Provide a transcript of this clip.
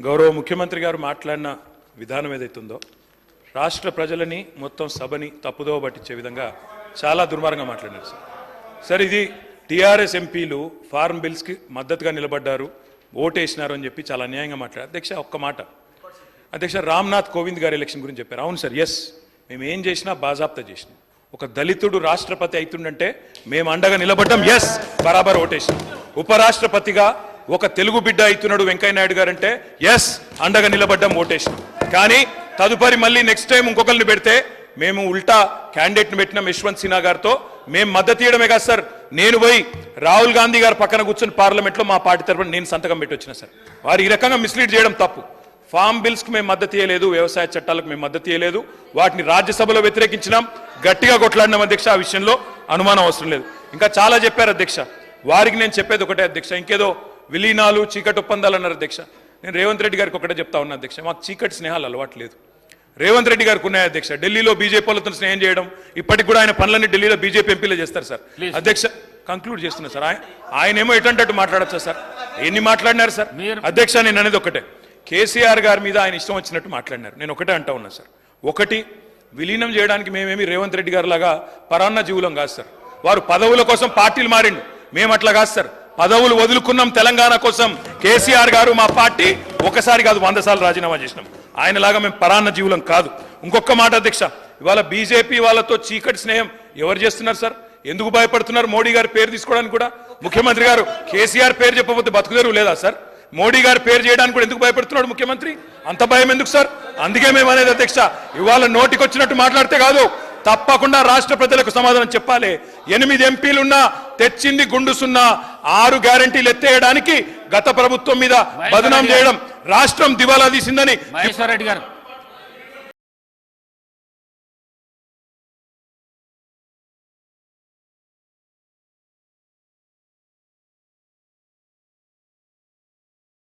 గౌరవ ముఖ్యమంత్రి గారు మాట్లాడిన విధానం ఏదైతుందో రాష్ట్ర ప్రజలని మొత్తం సభని తప్పుదోవ పట్టించే విధంగా చాలా దుర్మార్గంగా మాట్లాడారు సార్. సార్ ఇది టీఆర్ఎస్ ఎంపీలు ఫార్మ్ బిల్స్కి మద్దతుగా నిలబడ్డారు, ఓటేసినారు అని చెప్పి చాలా అన్యాయంగా మాట్లాడారు. అధ్యక్ష ఒక్క మాట, అధ్యక్ష రామ్నాథ్ కోవింద్ గారి ఎలక్షన్ గురించి చెప్పారు. అవును సార్, ఎస్ మేము ఏం చేసినా బాజాప్తా చేసినాం. ఒక దళితుడు రాష్ట్రపతి అవుతుండంటే మేము అండగా నిలబడ్డాం, ఎస్ బరాబర్ ఓటేసినాం. ఉపరాష్ట్రపతిగా ఒక తెలుగు బిడ్డ అవుతున్నాడు వెంకయ్య నాయుడు గారు అంటే ఎస్ అండగా నిలబడ్డాం, ఓటేసినాం. కానీ తదుపరి మళ్ళీ నెక్స్ట్ టైం ఇంకొకరిని పెడితే మేము ఉల్టా క్యాండిడేట్ని పెట్టినాం యశ్వంత్ సిన్హా గారితో. మేము మద్దతు ఇవ్వడమే కాదు సార్, నేను పోయి రాహుల్ గాంధీ గారు పక్కన కూర్చొని పార్లమెంట్లో మా పార్టీ తరఫున నేను సంతకం పెట్టి వచ్చిన సార్. వారు ఈ రకంగా మిస్లీడ్ చేయడం తప్పు. ఫార్మ్ బిల్స్కి మేము మద్దతు ఇవ్వలేదు, వ్యవసాయ చట్టాలకు మేము మద్దతు ఇవ్వలేదు, వాటిని రాజ్యసభలో వ్యతిరేకించినాం, గట్టిగా కొట్లాడినాం అధ్యక్ష. ఆ విషయంలో అనుమానం అవసరం లేదు. ఇంకా చాలా చెప్పారు అధ్యక్ష. వారికి నేను చెప్పేది ఒకటే అధ్యక్ష, ఇంకేదో విలీనాలు చీకటి ఒప్పందాలు అన్నారు అధ్యక్ష. నేను రేవంత్ రెడ్డి గారికి ఒకటే చెప్తా ఉన్నా అధ్యక్ష, మాకు చీకటి స్నేహాలు అలవాటు లేదు. రేవంత్ రెడ్డి గారికి ఉన్నాయి అధ్యక్ష. ఢిల్లీలో బీజేపీ వాళ్ళతో స్నేహం చేయడం, ఇప్పటికి కూడా ఆయన పనులన్నీ ఢిల్లీలో బీజేపీ ఎంపీలే చేస్తారు సార్. అధ్యక్ష కంక్లూడ్ చేస్తున్నా సార్. ఆయనేమో ఎటంటట్టు మాట్లాడచ్చా సార్? ఎన్ని మాట్లాడినారు సార్? అధ్యక్ష నేను అనేది ఒకటే, కేసీఆర్ గారి మీద ఆయన ఇష్టం వచ్చినట్టు మాట్లాడినారు. నేను ఒకటే అంటా ఉన్నా సార్, ఒకటి విలీనం చేయడానికి మేమేమి రేవంత్ రెడ్డి గారి లాగా పరాన్న జీవులం కాదు సార్. వారు పదవుల కోసం పార్టీలు మారిండు, మేము అట్లా కాదు సార్. పదవులు వదులుకున్నాం తెలంగాణ కోసం. కేసీఆర్ గారు మా పార్టీ ఒకసారి కాదు 100 సార్లు రాజీనామా చేసినాం. ఆయనలాగా మేము పరాన్న జీవులం కాదు. ఇంకొక మాట అధ్యక్ష, ఇవాళ బీజేపీ వాళ్ళతో చీకటి స్నేహం ఎవరు చేస్తున్నారు సార్? ఎందుకు భయపడుతున్నారు? మోడీ గారి పేరు తీసుకోవడానికి కూడా ముఖ్యమంత్రి గారు కేసీఆర్ పేరు చెప్పకపోతే బతుకుదేరు లేదా సార్? మోడీ గారి పేరు చేయడానికి కూడా ఎందుకు భయపడుతున్నాడు ముఖ్యమంత్రి? అంత భయం ఎందుకు సార్? అందుకే మేము అనేది అధ్యక్ష, ఇవాళ నోటికొచ్చినట్టు మాట్లాడితే కాదు, తప్పకుండా రాష్ట్ర ప్రజలకు సమాధానం చెప్పాలి. 8 ఎంపీలున్నా తెచ్చింది గుండు సున్నా. 6 గ్యారంటీలు ఎత్తేయడానికి గత ప్రభుత్వం మీద బదనాం చేయడం, రాష్ట్రం దివాలా తీసిందని మహేశ్వర్ రెడ్డి గారు